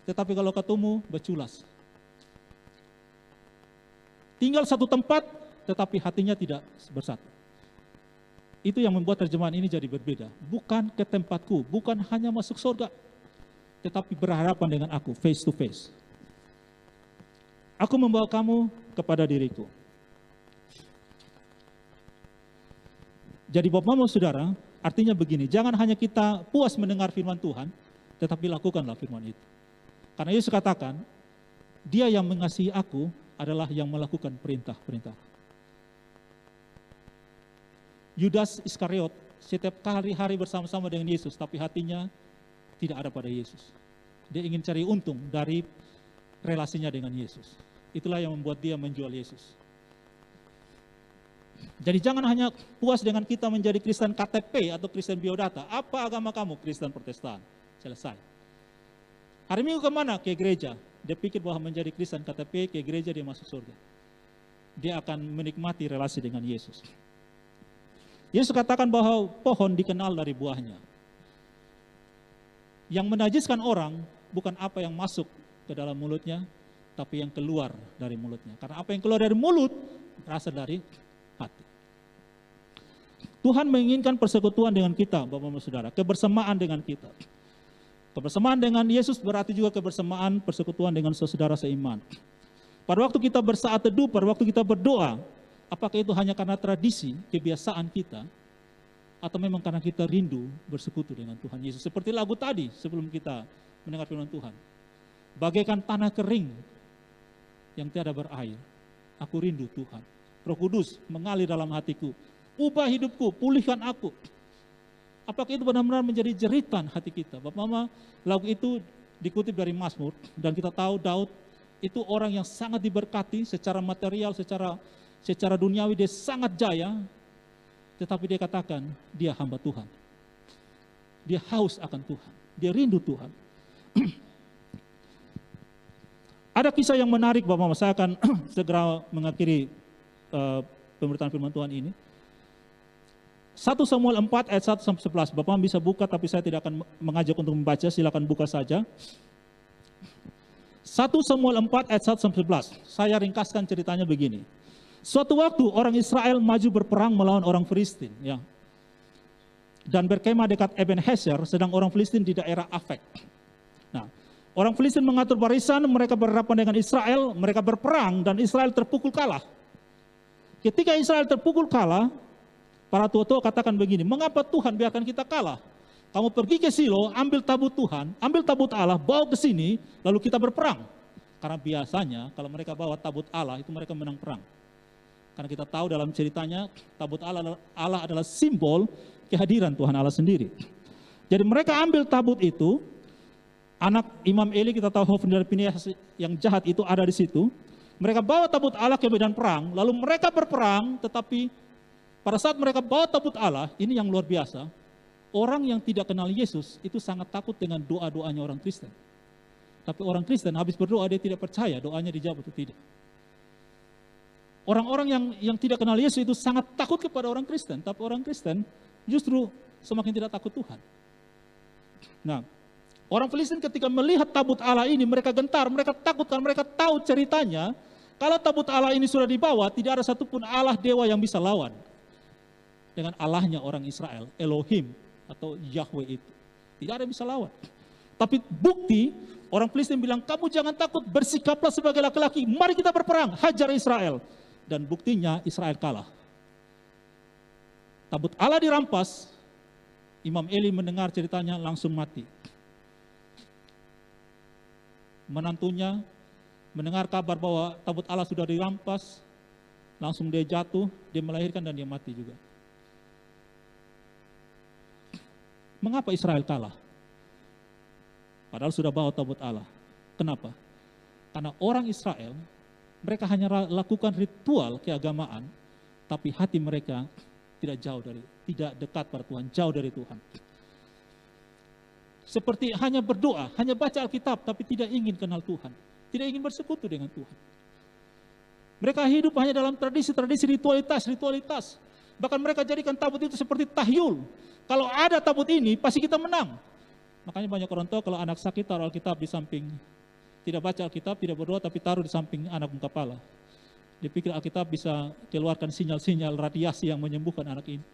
tetapi kalau ketemu berculas. Tinggal satu tempat, tetapi hatinya tidak bersatu. Itu yang membuat terjemahan ini jadi berbeda. Bukan ke tempatku, bukan hanya masuk surga, tetapi berhadapan dengan aku, face to face. Aku membawa kamu kepada diriku. Jadi Bapak Mama Saudara, artinya begini, jangan hanya kita puas mendengar firman Tuhan, tetapi lakukanlah firman itu. Karena Yesus katakan, dia yang mengasihi aku adalah yang melakukan perintah-perintah. Yudas Iskariot setiap hari bersama-sama dengan Yesus, tapi hatinya tidak ada pada Yesus. Dia ingin cari untung dari relasinya dengan Yesus. Itulah yang membuat dia menjual Yesus. Jadi jangan hanya puas dengan kita menjadi Kristen KTP atau Kristen biodata. Apa agama kamu? Kristen Protestan. Selesai. Hari Minggu kemana? Ke gereja. Dia pikir bahwa menjadi Kristen KTP, ke gereja dia masuk surga. Dia akan menikmati relasi dengan Yesus. Yesus katakan bahwa pohon dikenal dari buahnya. Yang menajiskan orang bukan apa yang masuk ke dalam mulutnya, tapi yang keluar dari mulutnya. Karena apa yang keluar dari mulut berasal dari hati. Tuhan menginginkan persekutuan dengan kita, Bapak-Bapak Saudara, kebersamaan dengan kita. Kebersamaan dengan Yesus berarti juga kebersamaan persekutuan dengan saudara seiman. Pada waktu kita bersaat teduh, pada waktu kita berdoa, apakah itu hanya karena tradisi, kebiasaan kita, atau memang karena kita rindu bersekutu dengan Tuhan Yesus? Seperti lagu tadi sebelum kita mendengar firman Tuhan. Bagaikan tanah kering yang tiada berair, aku rindu Tuhan. Roh Kudus mengalir dalam hatiku, ubah hidupku, pulihkan aku. Apakah itu benar-benar menjadi jeritan hati kita? Bapak Mama, lagu itu dikutip dari Mazmur, dan kita tahu Daud itu orang yang sangat diberkati secara material, secara duniawi dia sangat jaya, tetapi dia katakan dia hamba Tuhan. Dia haus akan Tuhan, dia rindu Tuhan. Ada kisah yang menarik Bapak Mama, saya akan segera mengakhiri pemberitaan firman Tuhan ini. 1 Samuel 4 ayat 1-11, Bapak bisa buka tapi saya tidak akan mengajak untuk membaca, silakan buka saja. 1 Samuel 4 ayat 1-11, saya ringkaskan ceritanya begini. Suatu waktu orang Israel maju berperang melawan orang Filistin, ya. Dan berkemah dekat Ebenezer, sedang orang Filistin di daerah Afek. Nah, orang Filistin mengatur barisan, mereka berhadapan dengan Israel, mereka berperang dan Israel terpukul kalah. Ketika Israel terpukul kalah, para tua-tua katakan begini, mengapa Tuhan biarkan kita kalah? Kamu pergi ke Silo, ambil tabut Tuhan, ambil tabut Allah, bawa ke sini, lalu kita berperang. Karena biasanya kalau mereka bawa tabut Allah, itu mereka menang perang. Karena kita tahu dalam ceritanya, tabut Allah adalah simbol kehadiran Tuhan Allah sendiri. Jadi mereka ambil tabut itu, anak Imam Eli, kita tahu Hofni dan Pinehas yang jahat itu ada di situ. Mereka bawa tabut Allah ke medan perang, lalu mereka berperang, tetapi pada saat mereka bawa tabut Allah, ini yang luar biasa, orang yang tidak kenal Yesus itu sangat takut dengan doa-doanya orang Kristen. Tapi orang Kristen habis berdoa dia tidak percaya doanya dijawab atau tidak. Orang-orang yang tidak kenal Yesus itu sangat takut kepada orang Kristen, tapi orang Kristen justru semakin tidak takut Tuhan. Nah, orang Filistin ketika melihat tabut Allah ini, mereka gentar, mereka takut karena mereka tahu ceritanya, kalau tabut Allah ini sudah dibawa, tidak ada satupun Allah dewa yang bisa lawan dengan Allahnya orang Israel, Elohim atau Yahweh itu. Tidak ada yang bisa lawan. Tapi bukti Orang Filistin bilang, kamu jangan takut, bersikaplah sebagai laki-laki, mari kita berperang, hajar Israel. Dan buktinya Israel kalah. Tabut Allah dirampas, Imam Eli mendengar ceritanya langsung mati. Menantunya mendengar kabar bahwa tabut Allah sudah dirampas, langsung dia jatuh, dia melahirkan dan dia mati juga. Mengapa Israel kalah? Padahal sudah bawa tabut Allah. Kenapa? Karena orang Israel, mereka hanya lakukan ritual keagamaan, tapi hati mereka tidak dekat pada Tuhan, jauh dari Tuhan. Seperti hanya berdoa, hanya baca Alkitab, tapi tidak ingin kenal Tuhan, tidak ingin bersekutu dengan Tuhan. Mereka hidup hanya dalam tradisi-tradisi ritualitas. Bahkan mereka jadikan tabut itu seperti tahyul. Kalau ada tabut ini, pasti kita menang. Makanya banyak orang tua kalau anak sakit taruh Alkitab di samping, tidak baca Alkitab, tidak berdoa, tapi taruh di samping anak kepala. Dia pikir Alkitab bisa keluarkan sinyal-sinyal radiasi yang menyembuhkan anak ini.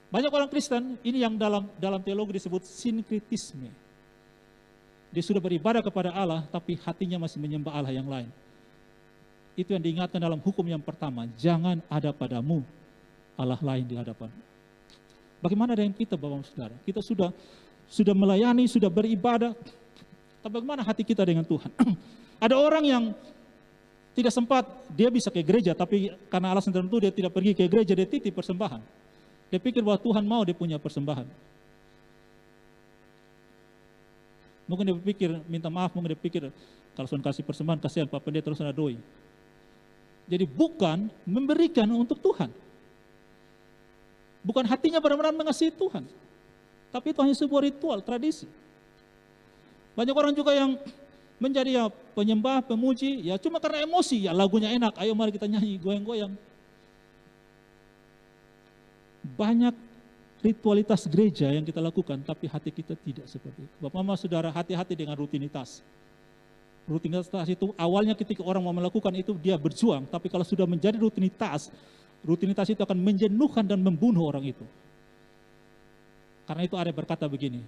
Banyak orang Kristen, ini yang dalam teologi disebut sinkritisme. Dia sudah beribadah kepada Allah, tapi hatinya masih menyembah Allah yang lain. Itu yang diingatkan dalam hukum yang pertama, jangan ada padamu Allah lain di hadapan. Bagaimana dengan kita, Bapak Saudara? Kita sudah melayani, sudah beribadah, tapi bagaimana hati kita dengan Tuhan? Ada orang yang tidak sempat, dia bisa ke gereja, tapi karena alasan tertentu dia tidak pergi ke gereja, dia titip persembahan. Dia pikir bahwa Tuhan mau dia punya persembahan. Mungkin dia pikir, minta maaf, mungkin dia pikir, kalau Tuhan kasih persembahan, kasihan Pak Pendeta terus ada doi. Jadi bukan memberikan untuk Tuhan. Bukan hatinya benar-benar mengasihi Tuhan. Tapi itu hanya sebuah ritual, tradisi. Banyak orang juga yang menjadi ya penyembah, pemuji, ya cuma karena emosi, ya lagunya enak, ayo mari kita nyanyi, goyang-goyang. Banyak ritualitas gereja yang kita lakukan, tapi hati kita tidak seperti itu. Bapak Mama Saudara, hati-hati dengan rutinitas. Rutinitas itu awalnya ketika orang mau melakukan itu dia berjuang, tapi kalau sudah menjadi rutinitas itu akan menjenuhkan dan membunuh orang itu. Karena itu ada berkata begini,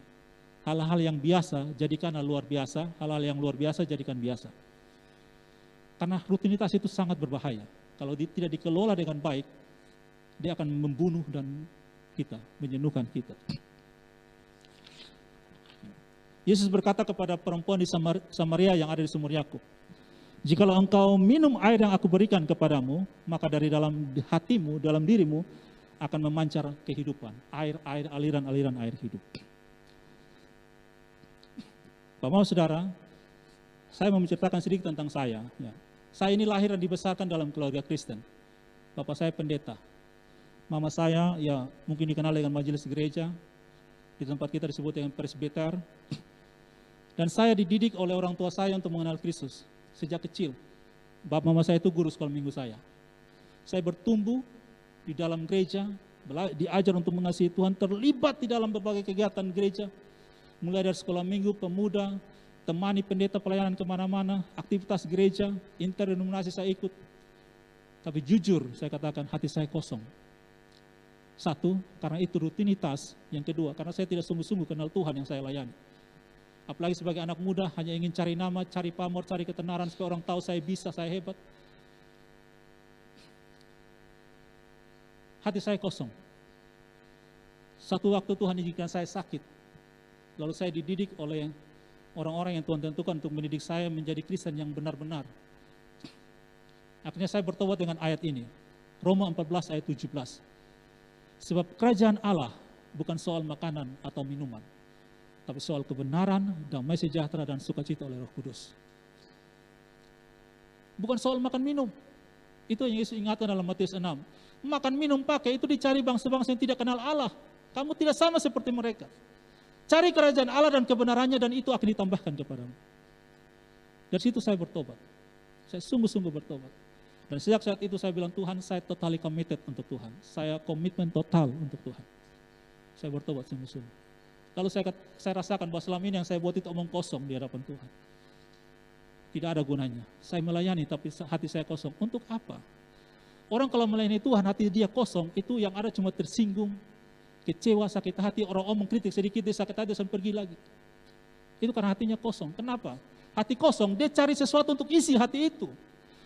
hal-hal yang biasa jadikanlah luar biasa, hal-hal yang luar biasa jadikan biasa. Karena rutinitas itu sangat berbahaya. Kalau tidak dikelola dengan baik, dia akan membunuh dan menjenuhkan kita. Yesus berkata kepada perempuan di Samaria yang ada di sumur Yakub, jikalau engkau minum air yang aku berikan kepadamu, maka dari dalam hatimu, dalam dirimu akan memancar kehidupan, aliran-aliran air hidup. Bapak Saudara, saya mau menceritakan sedikit tentang saya. Ya. Saya ini lahir dan dibesarkan dalam keluarga Kristen. Bapak saya pendeta. Mama saya ya mungkin dikenal dengan majelis gereja. Di tempat kita disebut dengan presbiter. Dan saya dididik oleh orang tua saya untuk mengenal Kristus sejak kecil. Bapak mama saya itu guru sekolah minggu saya. Saya bertumbuh di dalam gereja, diajar untuk mengasihi Tuhan, terlibat di dalam berbagai kegiatan gereja. Mulai dari sekolah minggu, pemuda, temani pendeta pelayanan kemana-mana, aktivitas gereja, interdenominasi saya ikut. Tapi jujur saya katakan hati saya kosong. Satu, karena itu rutinitas. Yang kedua, karena saya tidak sungguh-sungguh kenal Tuhan yang saya layani. Apalagi sebagai anak muda, hanya ingin cari nama, cari pamor, cari ketenaran, supaya orang tahu saya bisa, saya hebat. Hati saya kosong. Satu waktu Tuhan izinkan saya sakit. Lalu saya dididik oleh orang-orang yang Tuhan tentukan untuk mendidik saya menjadi Kristen yang benar-benar. Akhirnya saya bertobat dengan ayat ini. Roma 14 ayat 17. Sebab kerajaan Allah bukan soal makanan atau minuman, tapi soal kebenaran, damai sejahtera, dan sukacita oleh Roh Kudus. Bukan soal makan minum. Itu yang Yesus ingatkan dalam Matius 6. Makan minum pakai itu dicari bangsa-bangsa yang tidak kenal Allah. Kamu tidak sama seperti mereka. Cari kerajaan Allah dan kebenarannya, dan itu akan ditambahkan kepadamu. Dari situ saya bertobat. Saya sungguh-sungguh bertobat. Dan sejak saat itu saya bilang, Tuhan, saya totally committed untuk Tuhan. Saya komitmen total untuk Tuhan. Saya bertobat sungguh-sungguh. Lalu saya rasakan bahwa selama ini yang saya buat itu omong kosong di hadapan Tuhan. Tidak ada gunanya. Saya melayani tapi hati saya kosong. Untuk apa? Orang kalau melayani Tuhan hati dia kosong, itu yang ada cuma tersinggung, kecewa, sakit hati, orang omong kritik sedikit dia sakit hati dan pergi lagi. Itu karena hatinya kosong. Kenapa? Hati kosong, dia cari sesuatu untuk isi hati itu.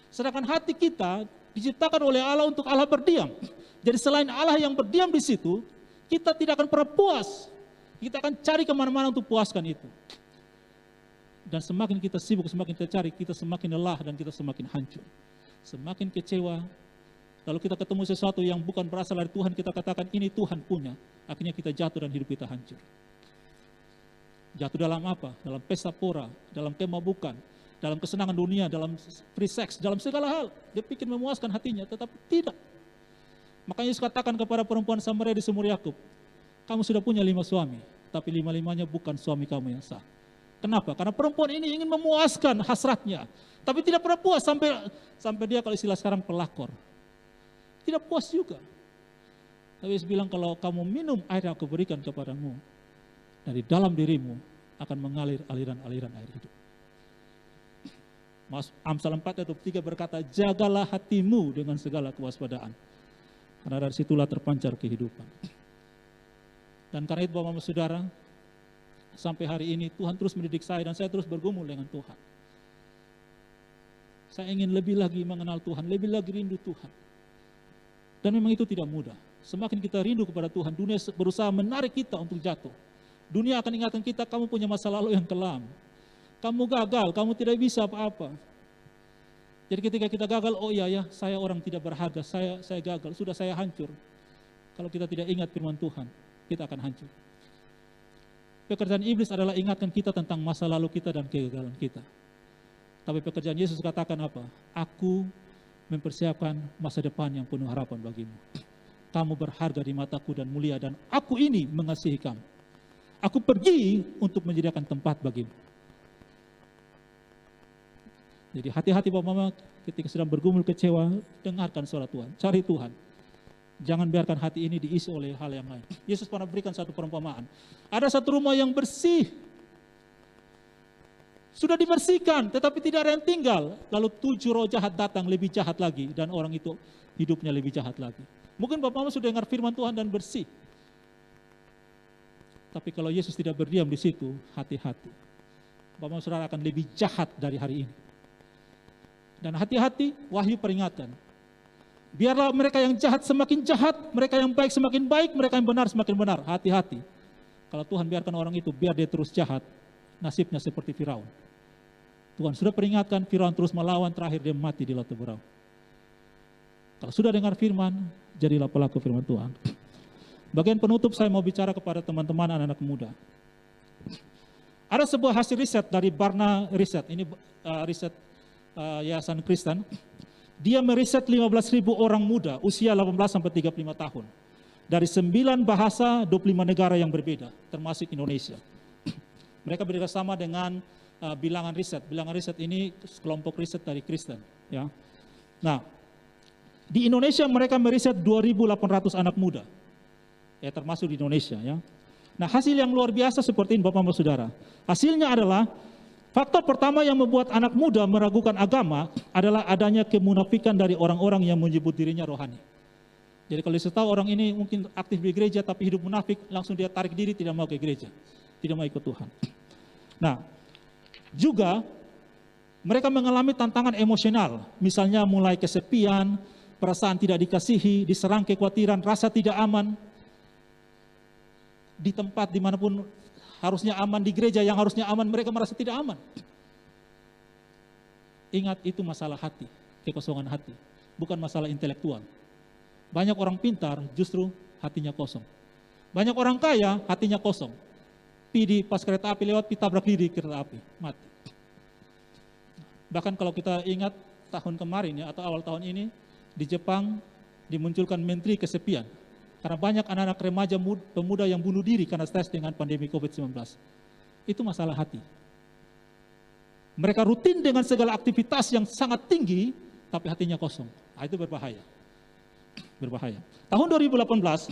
Sedangkan hati kita diciptakan oleh Allah untuk Allah berdiam. Jadi selain Allah yang berdiam di situ, kita tidak akan pernah puas. Kita akan cari kemana-mana untuk puaskan itu. Dan semakin kita sibuk, semakin kita cari, kita semakin lelah dan kita semakin hancur. Semakin kecewa. Lalu kita ketemu sesuatu yang bukan berasal dari Tuhan, kita katakan ini Tuhan punya. Akhirnya kita jatuh dan hidup kita hancur. Jatuh dalam apa? Dalam pesta pora, dalam kemabukan, dalam kesenangan dunia, dalam free sex, dalam segala hal. Dia pikir memuaskan hatinya, tetapi tidak. Makanya Yesus katakan kepada perempuan Samaria di Sumur Yakub, kamu sudah punya 5 suami, tapi 5-limanya bukan suami kamu yang sah. Kenapa? Karena perempuan ini ingin memuaskan hasratnya, tapi tidak pernah puas sampai dia kalau istilah sekarang pelakor. Tidak puas juga. Tapi Yesus bilang kalau kamu minum air yang aku berikan kepadamu, dari dalam dirimu akan mengalir aliran-aliran air hidup. Amsal 4 ayat 3 berkata, jagalah hatimu dengan segala kewaspadaan, karena dari situlah terpancar kehidupan. Dan karena itu Bapak-Bapak Saudara, sampai hari ini Tuhan terus mendidik saya dan saya terus bergumul dengan Tuhan. Saya ingin lebih lagi mengenal Tuhan, lebih lagi rindu Tuhan. Dan memang itu tidak mudah. Semakin kita rindu kepada Tuhan, dunia berusaha menarik kita untuk jatuh. Dunia akan ingatkan kita, kamu punya masa lalu yang kelam. Kamu gagal, kamu tidak bisa apa-apa. Jadi ketika kita gagal, oh iya ya, saya orang tidak berharga, saya gagal, sudah saya hancur. Kalau kita tidak ingat firman Tuhan, kita akan hancur. Pekerjaan iblis adalah ingatkan kita tentang masa lalu kita dan kegagalan kita. Tapi pekerjaan Yesus katakan apa? Aku mempersiapkan masa depan yang penuh harapan bagimu. Kamu berharga di mataku dan mulia, dan aku ini mengasihi kamu. Aku pergi untuk menyediakan tempat bagimu. Jadi hati-hati Bapak Mama ketika sedang bergumul kecewa, dengarkan suara Tuhan, cari Tuhan. Jangan biarkan hati ini diisi oleh hal yang lain. Yesus pernah berikan satu perumpamaan. Ada satu rumah yang bersih, sudah dibersihkan, tetapi tidak ada yang tinggal. Lalu 7 roh jahat datang, lebih jahat lagi, dan orang itu hidupnya lebih jahat lagi. Mungkin Bapak Mama sudah dengar firman Tuhan dan bersih. Tapi kalau Yesus tidak berdiam di situ, hati-hati. Bapak Mama Saudara akan lebih jahat dari hari ini. Dan hati-hati, wahyu peringatkan. Biarlah mereka yang jahat semakin jahat, mereka yang baik semakin baik, mereka yang benar semakin benar. Hati-hati. Kalau Tuhan biarkan orang itu, biar dia terus jahat, nasibnya seperti Firaun. Tuhan sudah peringatkan, Firaun terus melawan, terakhir dia mati di Laut Teberau. Kalau sudah dengar firman, jadilah pelaku firman Tuhan. Bagian penutup saya mau bicara kepada teman-teman anak-anak muda. Ada sebuah hasil riset dari Barna Riset, ini riset Yayasan Kristen. Dia meriset 15.000 orang muda usia 18 sampai 35 tahun. Dari 9 bahasa, 25 negara yang berbeda, termasuk Indonesia. Mereka bekerjasama dengan bilangan riset. Bilangan riset ini kelompok riset dari Kristen. Ya. Nah, di Indonesia mereka meriset 2.800 anak muda. Ya, termasuk di Indonesia. Ya. Nah, hasil yang luar biasa seperti ini Bapak-Bapak Saudara. Hasilnya adalah, faktor pertama yang membuat anak muda meragukan agama adalah adanya kemunafikan dari orang-orang yang menyebut dirinya rohani. Jadi kalau tahu orang ini mungkin aktif di gereja tapi hidup munafik, langsung dia tarik diri, tidak mau ke gereja, tidak mau ikut Tuhan. Nah, juga mereka mengalami tantangan emosional, misalnya mulai kesepian, perasaan tidak dikasihi, diserang kekhawatiran, rasa tidak aman, di tempat dimanapun harusnya aman, di gereja yang harusnya aman, mereka merasa tidak aman. Ingat, itu masalah hati, kekosongan hati, bukan masalah intelektual. Banyak orang pintar justru hatinya kosong. Banyak orang kaya hatinya kosong. Pas kereta api lewat, tabrak diri kereta api, mati. Bahkan kalau kita ingat tahun kemarin ya, atau awal tahun ini, di Jepang dimunculkan menteri kesepian. Karena banyak anak-anak remaja pemuda yang bunuh diri karena stres dengan pandemi COVID-19. Itu masalah hati. Mereka rutin dengan segala aktivitas yang sangat tinggi, tapi hatinya kosong. Nah, itu berbahaya. Berbahaya. Tahun 2018,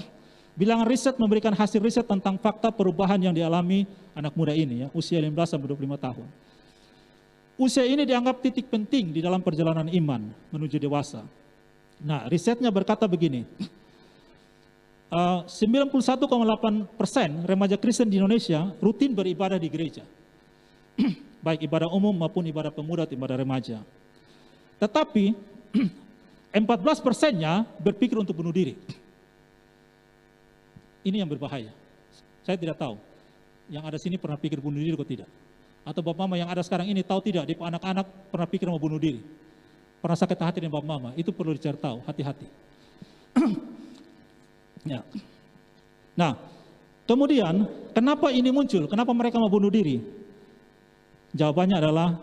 bilangan riset memberikan hasil riset tentang fakta perubahan yang dialami anak muda ini, ya, usia 15-25 tahun. Usia ini dianggap titik penting di dalam perjalanan iman menuju dewasa. Nah, risetnya berkata begini, 91,8% remaja Kristen di Indonesia rutin beribadah di gereja. baik ibadah umum maupun ibadah pemuda atau ibadah remaja. Tetapi 14%-nya berpikir untuk bunuh diri. Ini yang berbahaya. Saya tidak tahu yang ada sini pernah pikir bunuh diri atau tidak. Atau Bapak Mama yang ada sekarang ini tahu tidak, di anak-anak pernah pikir mau bunuh diri. Pernah sakit hati dengan Bapak Mama, itu perlu dicari tahu, hati-hati. Ya. Nah, kemudian kenapa ini muncul? Kenapa mereka mau bunuh diri? Jawabannya adalah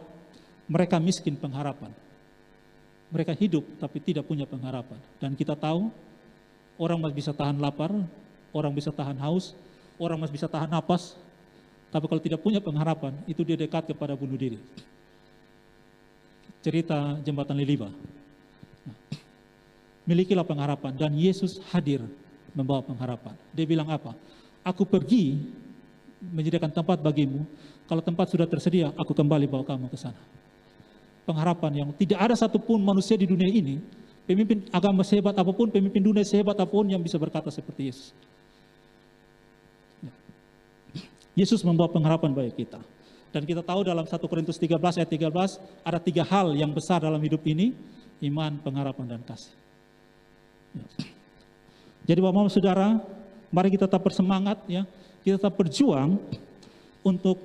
mereka miskin pengharapan. Mereka hidup tapi tidak punya pengharapan. Dan kita tahu orang masih bisa tahan lapar, orang bisa tahan haus, orang masih bisa tahan napas. Tapi kalau tidak punya pengharapan, itu dia dekat kepada bunuh diri. Cerita jembatan Liliba. Milikilah pengharapan, dan Yesus hadir membawa pengharapan. Dia bilang apa? Aku pergi menyediakan tempat bagimu. Kalau tempat sudah tersedia, aku kembali bawa kamu ke sana. Pengharapan yang tidak ada satupun manusia di dunia ini, pemimpin agama sehebat apapun, pemimpin dunia sehebat apapun yang bisa berkata seperti Yesus. Yesus membawa pengharapan bagi kita. Dan kita tahu dalam 1 Korintus 13 ayat 13 ada 3 hal yang besar dalam hidup ini, iman, pengharapan, dan kasih. Jadi Bapak-Bapak Saudara, mari kita tetap bersemangat ya, kita tetap berjuang untuk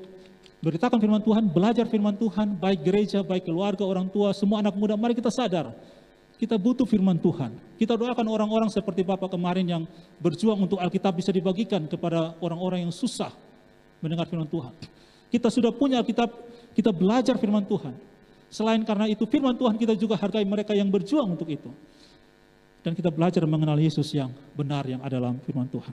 beritakan firman Tuhan, belajar firman Tuhan, baik gereja, baik keluarga, orang tua, semua anak muda, mari kita sadar kita butuh firman Tuhan. Kita doakan orang-orang seperti Bapak kemarin yang berjuang untuk Alkitab bisa dibagikan kepada orang-orang yang susah mendengar firman Tuhan. Kita sudah punya Alkitab, kita belajar firman Tuhan. Selain karena itu firman Tuhan, kita juga hargai mereka yang berjuang untuk itu. Dan kita belajar mengenal Yesus yang benar yang ada dalam firman Tuhan.